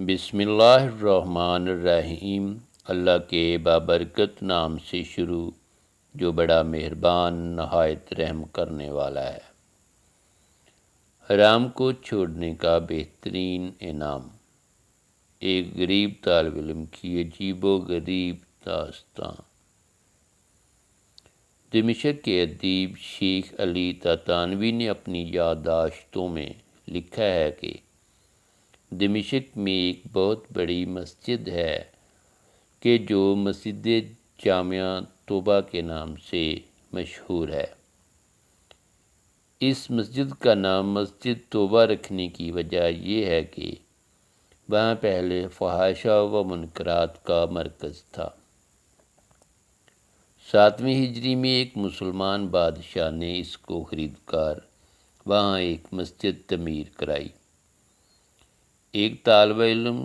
بسم اللہ الرحمن الرحیم۔ اللہ کے بابرکت نام سے شروع جو بڑا مہربان نہایت رحم کرنے والا ہے۔ حرام کو چھوڑنے کا بہترین انعام۔ ایک غریب طالب علم کی عجیب و غریب داستان۔ دمشق کے ادیب شیخ علی تاتانوی نے اپنی یادداشتوں میں لکھا ہے کہ دمشق میں ایک بہت بڑی مسجد ہے کہ جو مسجد جامعہ توبہ کے نام سے مشہور ہے۔ اس مسجد کا نام مسجد توبہ رکھنے کی وجہ یہ ہے کہ وہاں پہلے فحاشا و منکرات کا مرکز تھا۔ 7ویں ہجری میں ایک مسلمان بادشاہ نے اس کو خرید کر وہاں ایک مسجد تعمیر کرائی۔ ایک طالب علم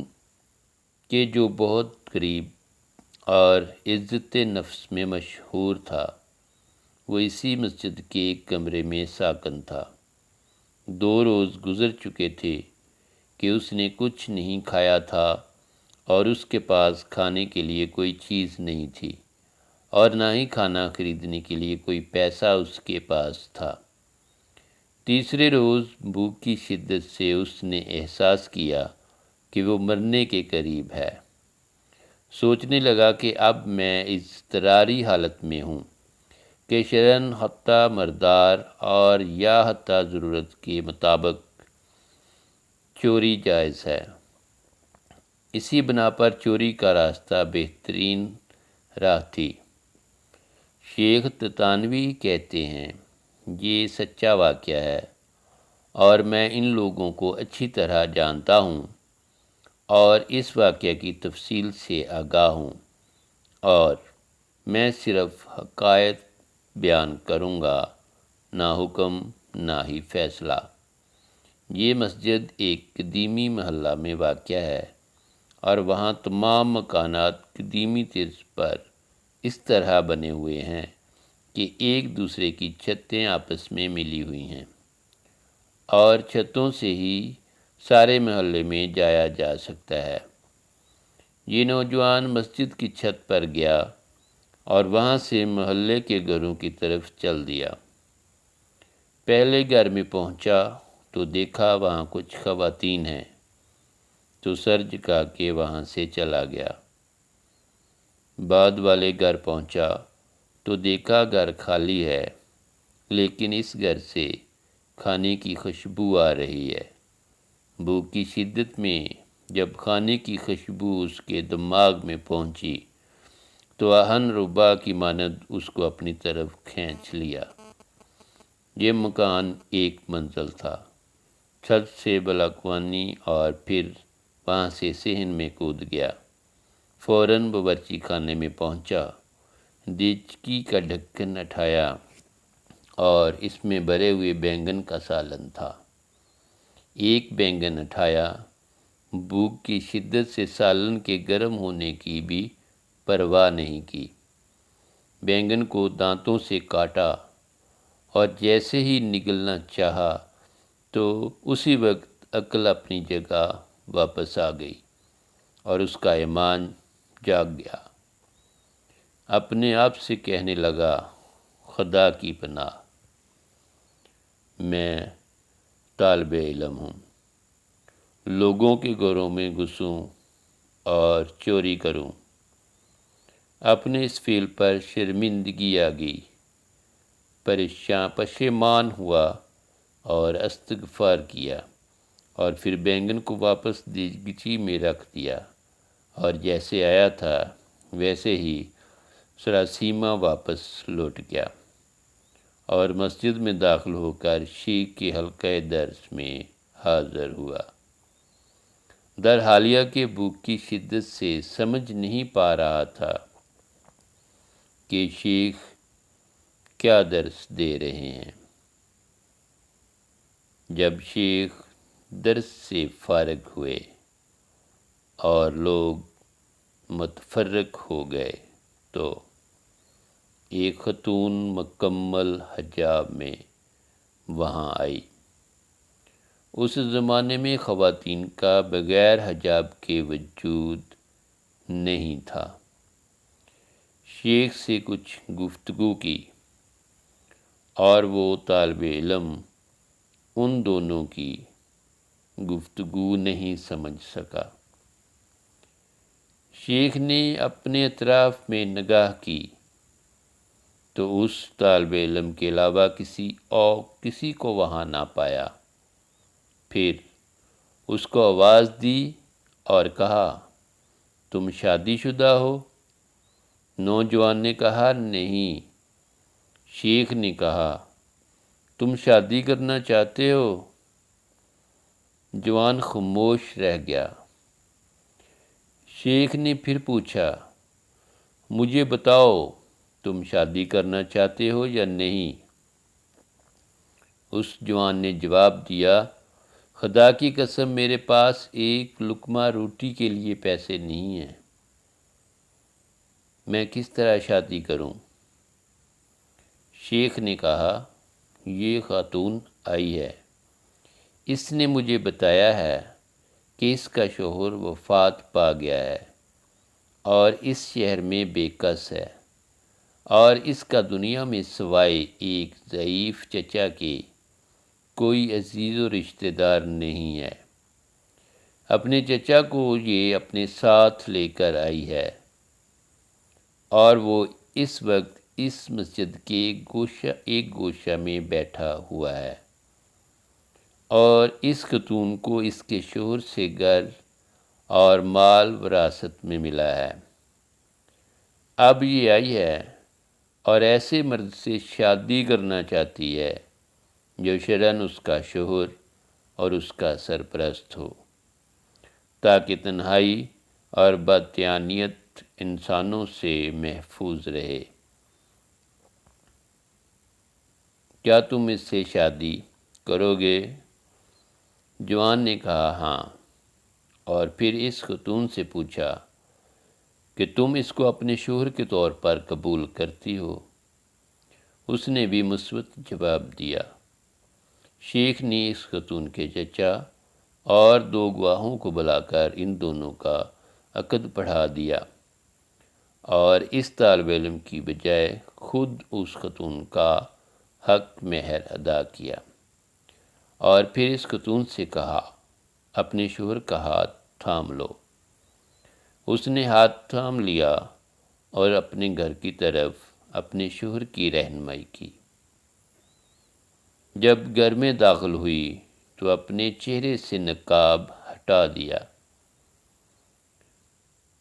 کہ جو بہت غریب اور عزت نفس میں مشہور تھا، وہ اسی مسجد کے ایک کمرے میں ساکن تھا۔ 2 روز گزر چکے تھے کہ اس نے کچھ نہیں کھایا تھا اور اس کے پاس کھانے کے لیے کوئی چیز نہیں تھی اور نہ ہی کھانا خریدنے کے لیے کوئی پیسہ اس کے پاس تھا۔ تیسرے روز بھوک کی شدت سے اس نے احساس کیا کہ وہ مرنے کے قریب ہے۔ سوچنے لگا کہ اب میں اضطراری حالت میں ہوں کہ شرعاً حتیٰ مردار اور یا حتیٰ ضرورت کے مطابق چوری جائز ہے۔ اسی بنا پر چوری کا راستہ بہترین راہ تھی۔ شیخ تاتانوی کہتے ہیں، یہ سچا واقعہ ہے اور میں ان لوگوں کو اچھی طرح جانتا ہوں اور اس واقعہ کی تفصیل سے آگاہ ہوں، اور میں صرف حقائق بیان کروں گا، نہ حکم نہ ہی فیصلہ۔ یہ مسجد ایک قدیمی محلہ میں واقع ہے اور وہاں تمام مکانات قدیمی طرز پر اس طرح بنے ہوئے ہیں کہ ایک دوسرے کی چھتیں آپس میں ملی ہوئی ہیں اور چھتوں سے ہی سارے محلے میں جایا جا سکتا ہے۔ یہ نوجوان مسجد کی چھت پر گیا اور وہاں سے محلے کے گھروں کی طرف چل دیا۔ پہلے گھر میں پہنچا تو دیکھا وہاں کچھ خواتین ہیں، تو سر جھکا کے وہاں سے چلا گیا۔ بعد والے گھر پہنچا تو دیکھا گھر خالی ہے، لیکن اس گھر سے کھانے کی خوشبو آ رہی ہے۔ بھوک کی شدت میں جب کھانے کی خوشبو اس کے دماغ میں پہنچی تو آہن ربا کی مانند اس کو اپنی طرف کھینچ لیا۔ یہ مکان 1 منزل تھا، چھت سے بالاکنی اور پھر وہاں سے صحن میں کود گیا۔ فوراً باورچی خانے میں پہنچا، دیچکی کا ڈھکن اٹھایا اور اس میں بھرے ہوئے بینگن کا سالن تھا۔ ایک بینگن اٹھایا، بھوک کی شدت سے سالن کے گرم ہونے کی بھی پرواہ نہیں کی۔ بینگن کو دانتوں سے کاٹا اور جیسے ہی نگلنا چاہا تو اسی وقت عقل اپنی جگہ واپس آ گئی اور اس کا ایمان جاگ گیا۔ اپنے آپ سے کہنے لگا، خدا کی پناہ، میں طالب علم ہوں، لوگوں کے گھروں میں گھسوں اور چوری کروں۔ اپنے اس فعل پر شرمندگی آ گئی، پشیمان ہوا اور استغفار کیا اور پھر بینگن کو واپس دیگچی میں رکھ دیا اور جیسے آیا تھا ویسے ہی سراسیمہ واپس لوٹ گیا اور مسجد میں داخل ہو کر شیخ کے حلقہ درس میں حاضر ہوا۔ در حالیہ کے بھوک کی شدت سے سمجھ نہیں پا رہا تھا کہ شیخ کیا درس دے رہے ہیں۔ جب شیخ درس سے فارغ ہوئے اور لوگ متفرق ہو گئے تو ایک خاتون مکمل حجاب میں وہاں آئی۔ اس زمانے میں خواتین کا بغیر حجاب کے وجود نہیں تھا۔ شیخ سے کچھ گفتگو کی اور وہ طالب علم ان دونوں کی گفتگو نہیں سمجھ سکا۔ شیخ نے اپنے اطراف میں نگاہ کی تو اس طالب علم کے علاوہ کسی کو وہاں نہ پایا۔ پھر اس کو آواز دی اور کہا، تم شادی شدہ ہو؟ نوجوان نے کہا، نہیں۔ شیخ نے کہا، تم شادی کرنا چاہتے ہو؟ جوان خاموش رہ گیا۔ شیخ نے پھر پوچھا، مجھے بتاؤ تم شادی کرنا چاہتے ہو یا نہیں؟ اس جوان نے جواب دیا، خدا کی قسم میرے پاس ایک لقمہ روٹی کے لیے پیسے نہیں ہیں، میں کس طرح شادی کروں؟ شیخ نے کہا، یہ خاتون آئی ہے، اس نے مجھے بتایا ہے کہ اس کا شوہر وفات پا گیا ہے اور اس شہر میں بے کس ہے، اور اس کا دنیا میں سوائے ایک ضعیف چچا کے کوئی عزیز و رشتہ دار نہیں ہے۔ اپنے چچا کو یہ اپنے ساتھ لے کر آئی ہے اور وہ اس وقت اس مسجد کے ایک گوشہ میں بیٹھا ہوا ہے، اور اس خاتون کو اس کے شوہر سے گھر اور مال وراثت میں ملا ہے۔ اب یہ آئی ہے اور ایسے مرد سے شادی کرنا چاہتی ہے جو شرعاً اس کا شوہر اور اس کا سرپرست ہو، تاکہ تنہائی اور بددیانت انسانوں سے محفوظ رہے۔ کیا تم اس سے شادی کرو گے؟ جوان نے کہا، ہاں، اور پھر اس خاتون سے پوچھا کہ تم اس کو اپنے شوہر کے طور پر قبول کرتی ہو؟ اس نے بھی مثبت جواب دیا۔ شیخ نے اس خاتون کے چچا اور 2 گواہوں کو بلا کر ان دونوں کا عقد پڑھا دیا اور اس طالب علم کی بجائے خود اس خاتون کا حق مہر ادا کیا، اور پھر اس خاتون سے کہا، اپنے شوہر کا ہاتھ تھام لو۔ اس نے ہاتھ تھام لیا اور اپنے گھر کی طرف اپنے شوہر کی رہنمائی کی۔ جب گھر میں داخل ہوئی تو اپنے چہرے سے نقاب ہٹا دیا۔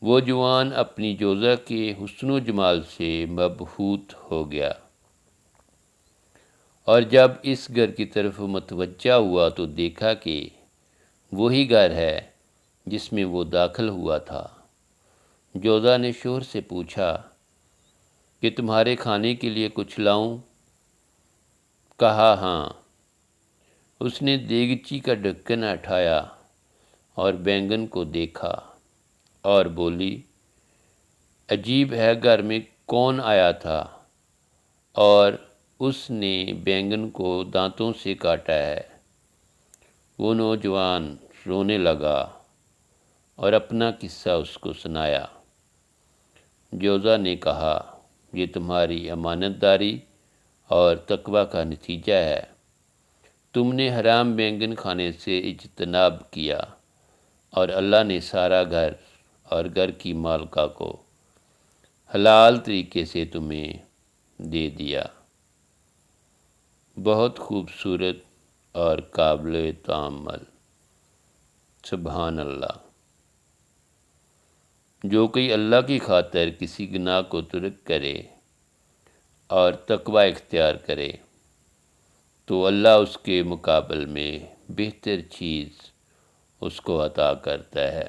وہ جوان اپنی جوزہ کے حسن و جمال سے مبہوت ہو گیا، اور جب اس گھر کی طرف متوجہ ہوا تو دیکھا کہ وہی گھر ہے جس میں وہ داخل ہوا تھا۔ جوزہ نے شوہر سے پوچھا کہ تمہارے کھانے کے لیے کچھ لاؤں؟ کہا، ہاں۔ اس نے دیگچی کا ڈھکن اٹھایا اور بینگن کو دیکھا اور بولی، عجیب ہے، گھر میں کون آیا تھا اور اس نے بینگن کو دانتوں سے کاٹا ہے؟ وہ نوجوان رونے لگا اور اپنا قصہ اس کو سنایا۔ جوزہ نے کہا، یہ تمہاری امانت داری اور تقوی کا نتیجہ ہے۔ تم نے حرام بینگن کھانے سے اجتناب کیا اور اللہ نے سارا گھر اور گھر کی مالکہ کو حلال طریقے سے تمہیں دے دیا۔ بہت خوبصورت اور قابل تأمل۔ سبحان اللہ۔ جو کوئی اللہ کی خاطر کسی گناہ کو ترک کرے اور تقوی اختیار کرے تو اللہ اس کے مقابل میں بہتر چیز اس کو عطا کرتا ہے۔